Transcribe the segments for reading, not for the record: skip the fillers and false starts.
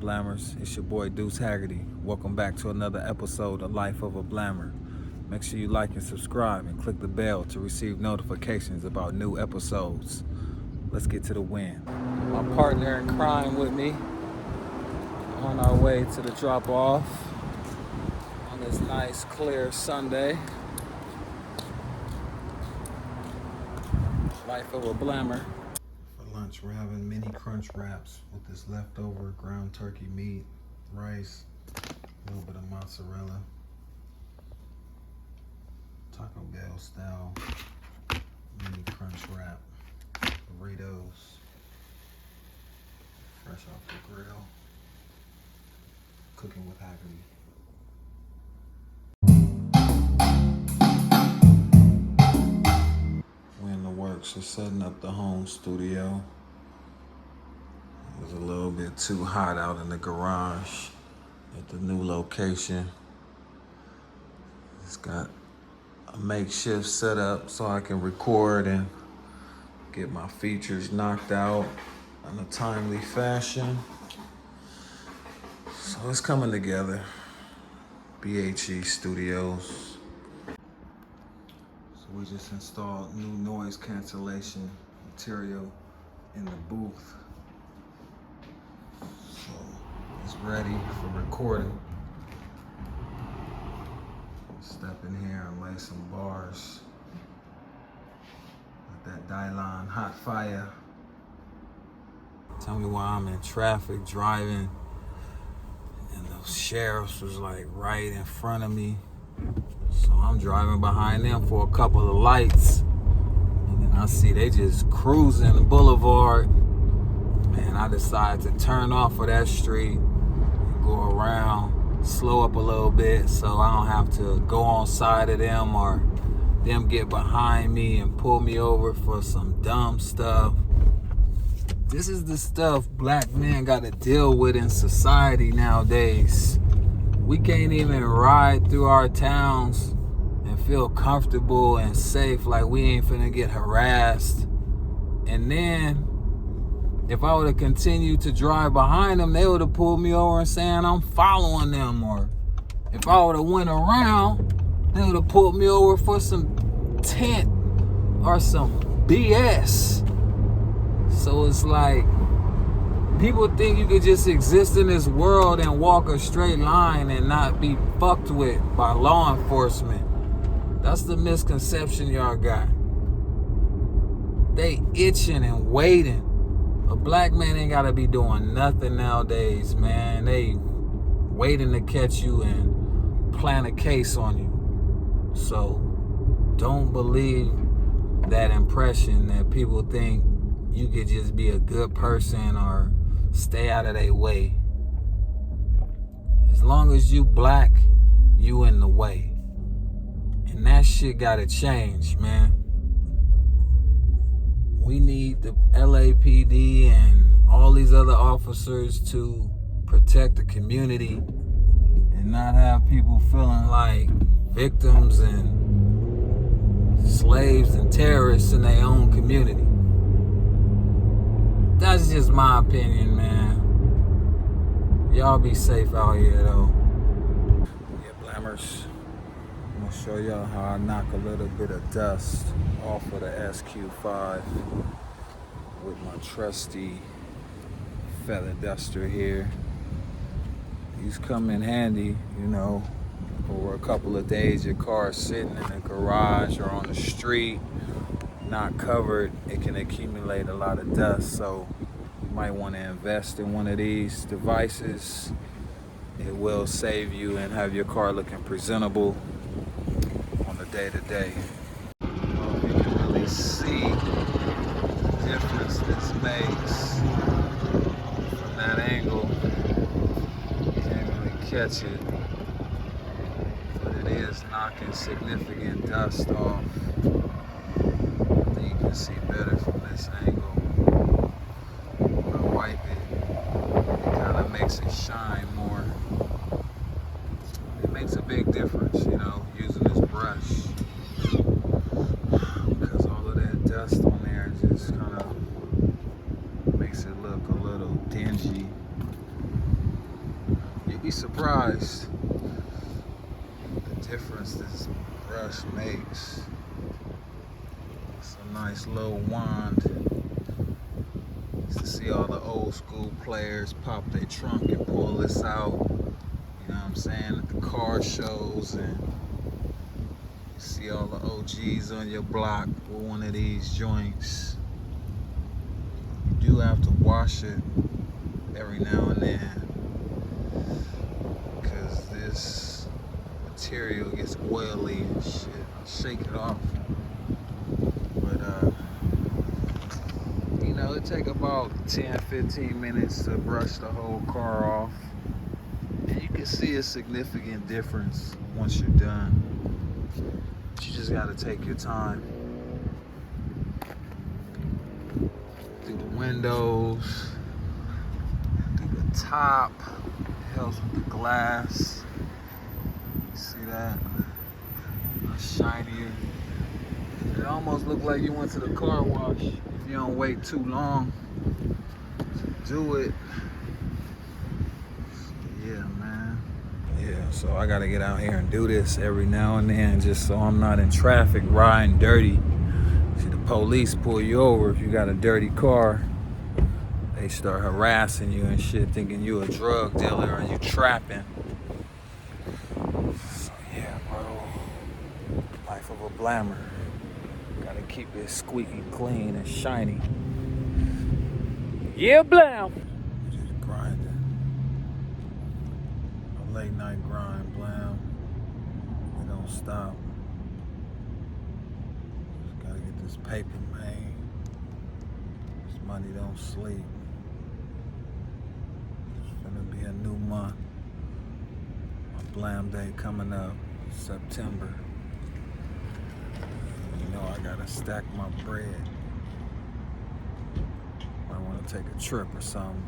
Blammers? It's your boy Duece Hagerty. Welcome back to another episode of Life of a Blammer. Make sure you like and subscribe and click the bell to receive notifications about new episodes. Let's get to the win. My partner in crime with me on our way to the drop-off on this nice clear Sunday. Life of a Blammer. For lunch, we're having mini crunch wraps with this leftover ground turkey meat, rice, a little bit of mozzarella, Taco Bell style mini crunch wrap, burritos, fresh off the grill, cooking with Hagerty. Just setting up the home studio. It was a little bit too hot out in the garage at the new location. It's got a makeshift setup so I can record and get my features knocked out in a timely fashion. So it's coming together. BHE Studios. We just installed new noise cancellation material in the booth. So it's ready for recording. Step in here and lay some bars. Let that Dylon hot fire. Tell me why I'm in traffic driving and those sheriffs was like right in front of me. So I'm driving behind them for a couple of lights. And then I see they just cruising the boulevard. Man, I decided to turn off of that street and go around, slow up a little bit so I don't have to go on side of them or them get behind me and pull me over for some dumb stuff. This is the stuff black men got to deal with in society nowadays. We can't even ride through our towns and feel comfortable and safe like we ain't finna get harassed. And then, if I would have continued to drive behind them, they would have pulled me over and saying I'm following them. Or if I would have went around, they would have pulled me over for some tent or some BS. So it's like, people think you could just exist in this world and walk a straight line and not be fucked with by law enforcement. That's the misconception y'all got. They itching and waiting. A black man ain't gotta be doing nothing nowadays, man. They waiting to catch you and plan a case on you. So don't believe that impression that people think you could just be a good person or stay out of their way. As long as you black, you in the way. And that shit gotta change, man. We need the LAPD and all these other officers to protect the community and not have people feeling like victims and slaves and terrorists in their own community. That's just my opinion, man. Y'all be safe out here, though. Yeah, Blammers. I'm gonna show y'all how I knock a little bit of dust off of the SQ5 with my trusty feather duster here. These come in handy, you know, for a couple of days your car's sitting in the garage or on the street, not covered. It can accumulate a lot of dust, so you might want to invest in one of these devices. It will save you and have your car looking presentable on the day-to-day. I don't know if you can really see the difference this makes from that angle. You can't really catch it, but it is knocking significant dust off. You can see better from this angle. When I wipe it kind of makes it shine more. It makes a big difference, you know, using this brush. Because all of that dust on there just kind of makes it look a little dingy. You'd be surprised the difference this brush makes. It's a nice little wand. Used to see all the old school players pop their trunk and pull this out. You know what I'm saying? At the car shows, and you see all the OGs on your block with one of these joints. You do have to wash it every now and then, because this material gets oily and shit. I'll shake it off. But you know, it take about 10-15 minutes to brush the whole car off. And you can see a significant difference once you're done. But you just gotta take your time. Through the windows, through the top, it helps with the glass. You see that? Shinier. It almost looks like you went to the car wash if you don't wait too long to do it. Yeah, man. Yeah, so I gotta get out here and do this every now and then just so I'm not in traffic riding dirty. See, the police pull you over if you got a dirty car. They start harassing you and shit, thinking you a drug dealer or you trapping. So yeah, bro. Life of a Blammer. Gotta keep it squeaky clean and shiny. Yeah, Blam! Just grinding. A late night grind, Blam. It don't stop. Just gotta get this paper, man. This money don't sleep. It's gonna be a new month. My Blam Day coming up, September. You know I gotta stack my bread. I wanna take a trip or something.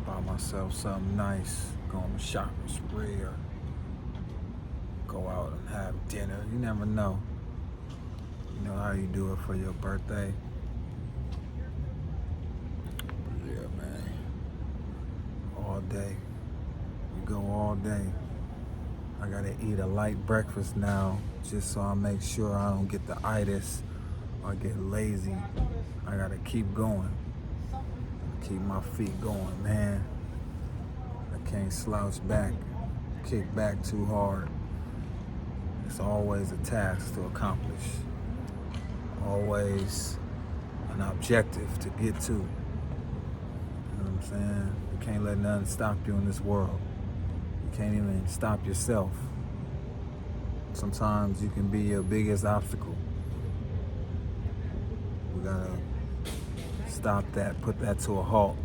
Buy myself something nice. Go on a shopping spree or go out and have dinner. You never know. You know how you do it for your birthday. Yeah, man. All day. You go all day. I gotta eat a light breakfast now just so I make sure I don't get the itis or get lazy. I gotta keep going. Keep my feet going, man. I can't slouch back, kick back too hard. It's always a task to accomplish. Always an objective to get to. You know what I'm saying? You can't let nothing stop you in this world. You can't even stop yourself. Sometimes you can be your biggest obstacle. We gotta stop that, put that to a halt.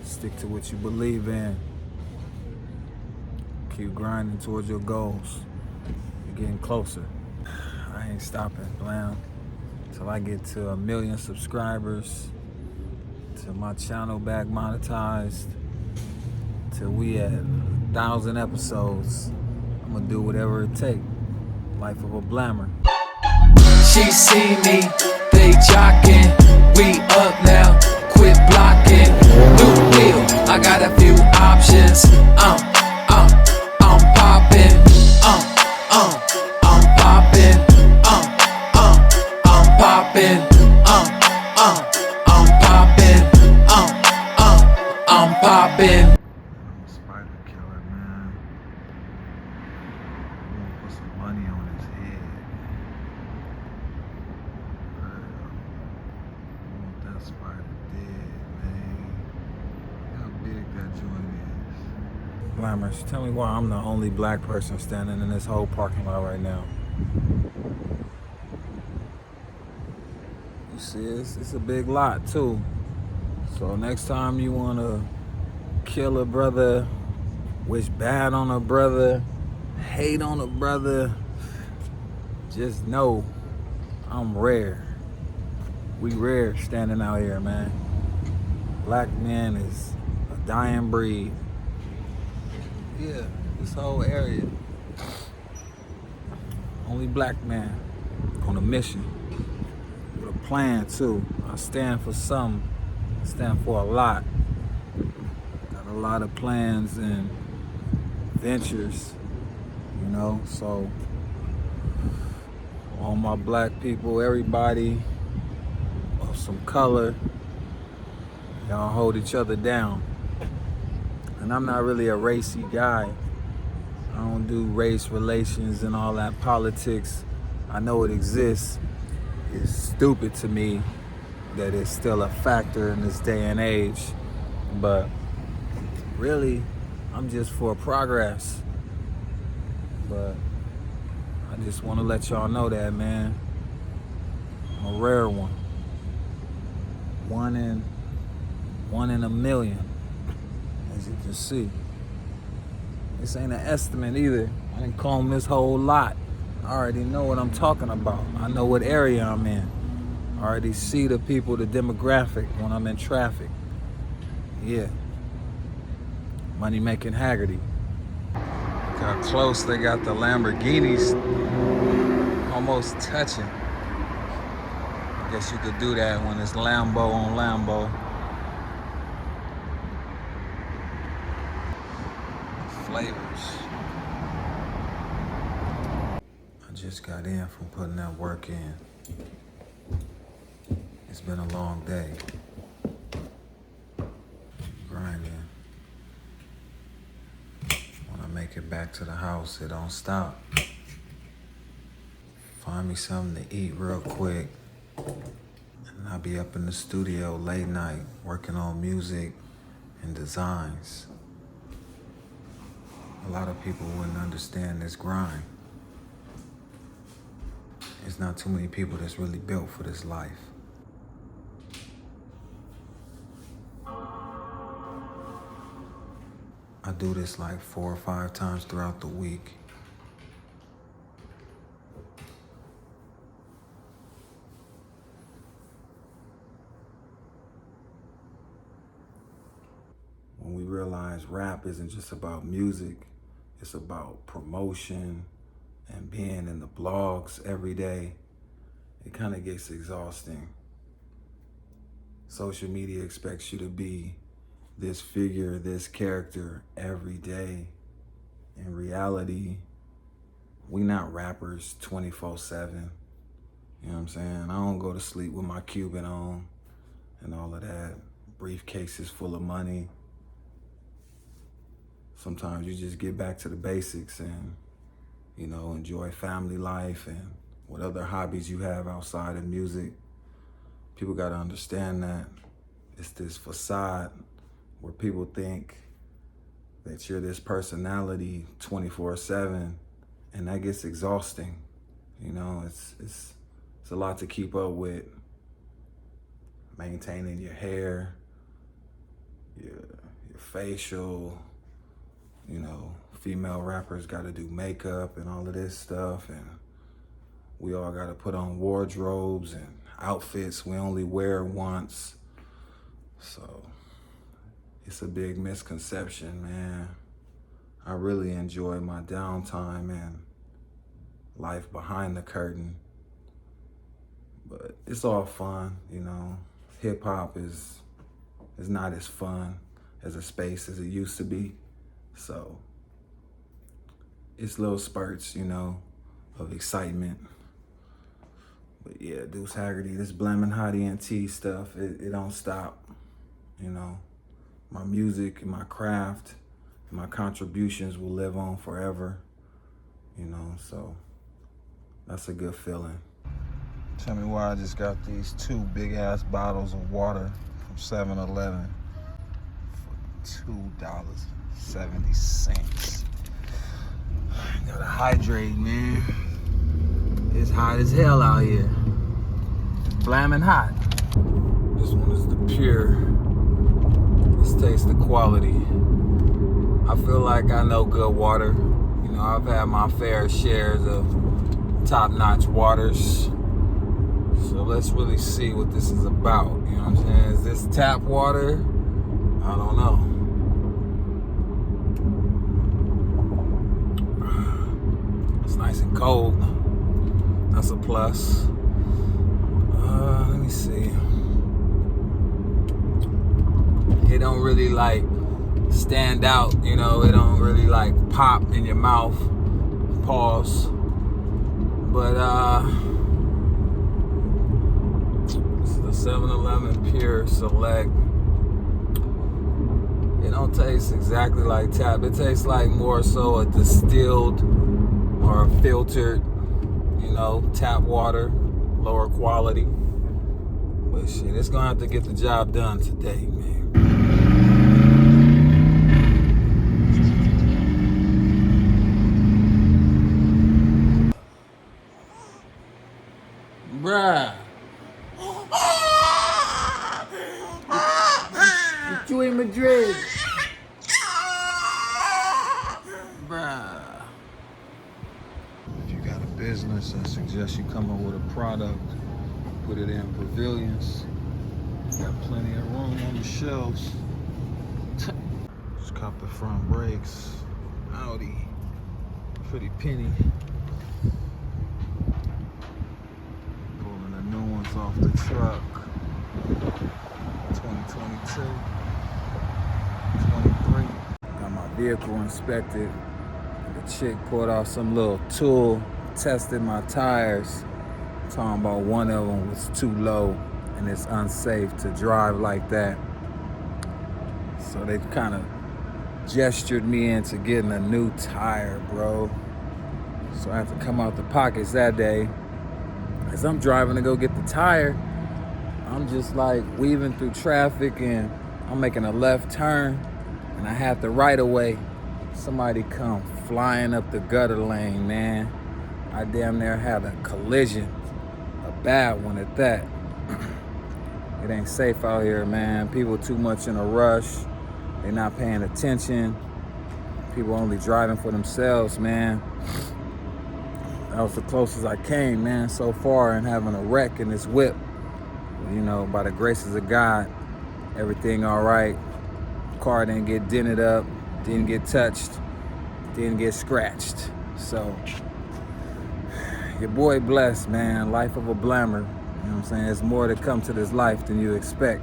Stick to what you believe in. Keep grinding towards your goals. You're getting closer. I ain't stopping, Blam, till I get to 1 million subscribers, till my channel back monetized, till we at 1,000 episodes. I'm gonna do whatever it takes. Life of a Blammer. She see me, they jocking. We up now, quit blocking. New deal, I got a few options. I'm poppin'. I'm poppin'. I'm poppin'. I'm poppin'. I'm poppin'. Spider killer, man. I'm gonna put some money on his head. I want that spider dead, man. Look how big that joint is. Blammers, tell me why I'm the only black person standing in this whole parking lot right now. You see, it's a big lot too. So next time you wanna kill a brother, wish bad on a brother, hate on a brother, just know I'm rare. We rare standing out here, man. Black man is a dying breed. Yeah, this whole area. Only black man on a mission. With a plan too. I stand for something. I stand for a lot. Got a lot of plans and ventures, you know, so all my black people, everybody of some color, y'all hold each other down. And I'm not really a racy guy. I don't do race relations and all that politics. I know it exists. It's stupid to me that it's still a factor in this day and age. But really, I'm just for progress. But I just want to let y'all know that, man. I'm a rare one. One in a million, as you can see. This ain't an estimate either. I didn't comb this whole lot. I already know what I'm talking about. I know what area I'm in. I already see the people, the demographic when I'm in traffic. Yeah. Money making Hagerty. Look how close they got the Lamborghinis almost touching. I guess you could do that when it's Lambo on Lambo. Flavors. I just got in from putting that work in. It's been a long day. Grinding. When I make it back to the house, it don't stop. Find me something to eat real quick. And I'll be up in the studio late night working on music and designs. A lot of people wouldn't understand this grind. There's not too many people that's really built for this life. I do this like 4 or 5 times throughout the week. When we realize rap isn't just about music, it's about promotion and being in the blogs every day, it kind of gets exhausting. Social media expects you to be this figure, this character every day. In reality, we not rappers 24/7. You know what I'm saying? I don't go to sleep with my Cuban on and all of that. Briefcases full of money. Sometimes you just get back to the basics and, you know, enjoy family life and what other hobbies you have outside of music. People gotta understand that it's this facade where people think that you're this personality 24/7, and that gets exhausting. You know, it's a lot to keep up with. Maintaining your hair, your facial, you know, female rappers gotta do makeup and all of this stuff, and we all gotta put on wardrobes and outfits we only wear once. So it's a big misconception, man. I really enjoy my downtime and life behind the curtain. But it's all fun, you know. Hip hop is not as fun as a space as it used to be. So it's little spurts, you know, of excitement. But yeah, Duece Hagerty, this Blammin Hottie and Tea stuff, it don't stop, you know. My music and my craft and my contributions will live on forever, you know, so that's a good feeling. Tell me why I just got these 2 big ass bottles of water from 7-Eleven for $2.70. Gotta hydrate, man. It's hot as hell out here. Blammin' hot. This one is the pure. Let's taste the quality. I feel like I know good water. You know, I've had my fair shares of top-notch waters. So let's really see what this is about. You know what I'm saying? Is this tap water? I don't know. It's nice and cold. That's a plus. Let me see. It don't really like stand out, you know, it don't really like pop in your mouth. Pause. But it's the 7-Eleven Pure Select. It don't taste exactly like tap. It tastes like more so a distilled or filtered, you know, tap water, lower quality. But shit, it's gonna have to get the job done today, man. Bruh. Get you in Madrid. Bruh. If you got a business, I suggest you come up with a product, put it in pavilions. Got plenty of room on the shelves. Just cop the front brakes. Audi. Pretty penny. Pulling the new ones off the truck. 2022. 23. Got my vehicle inspected. The chick pulled out some little tool, tested my tires. Talking about one of them was too low and it's unsafe to drive like that. So they kind of gestured me into getting a new tire, bro. So I had to come out the pockets that day. As I'm driving to go get the tire, I'm just like weaving through traffic and I'm making a left turn and I had the right of way. Somebody come flying up the gutter lane, man. I damn near had a collision, a bad one at that. It ain't safe out here, man. People too much in a rush. They not paying attention. People only driving for themselves, man. That was the closest I came, man, so far in having a wreck in this whip. You know, by the graces of God, everything all right. Car didn't get dented up, didn't get touched, didn't get scratched. So, your boy blessed, man. Life of a Blammer. You know what I'm saying? There's more to come to this life than you expect,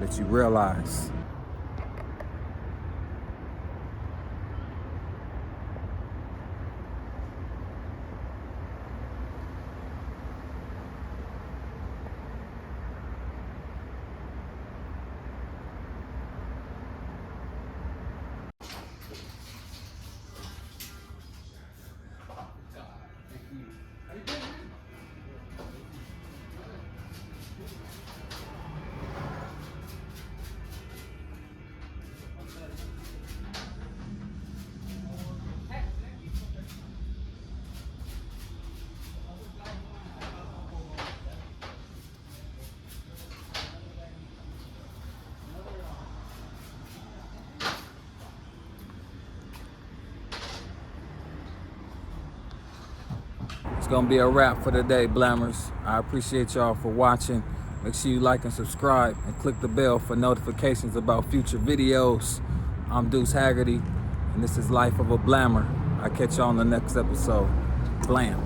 that you realize. It's gonna be a wrap for today, Blammers. I appreciate y'all for watching. Make sure you like and subscribe and click the bell for notifications about future videos. I'm Duece Hagerty, and this is Life of a Blammer. I'll catch y'all on the next episode. Blam.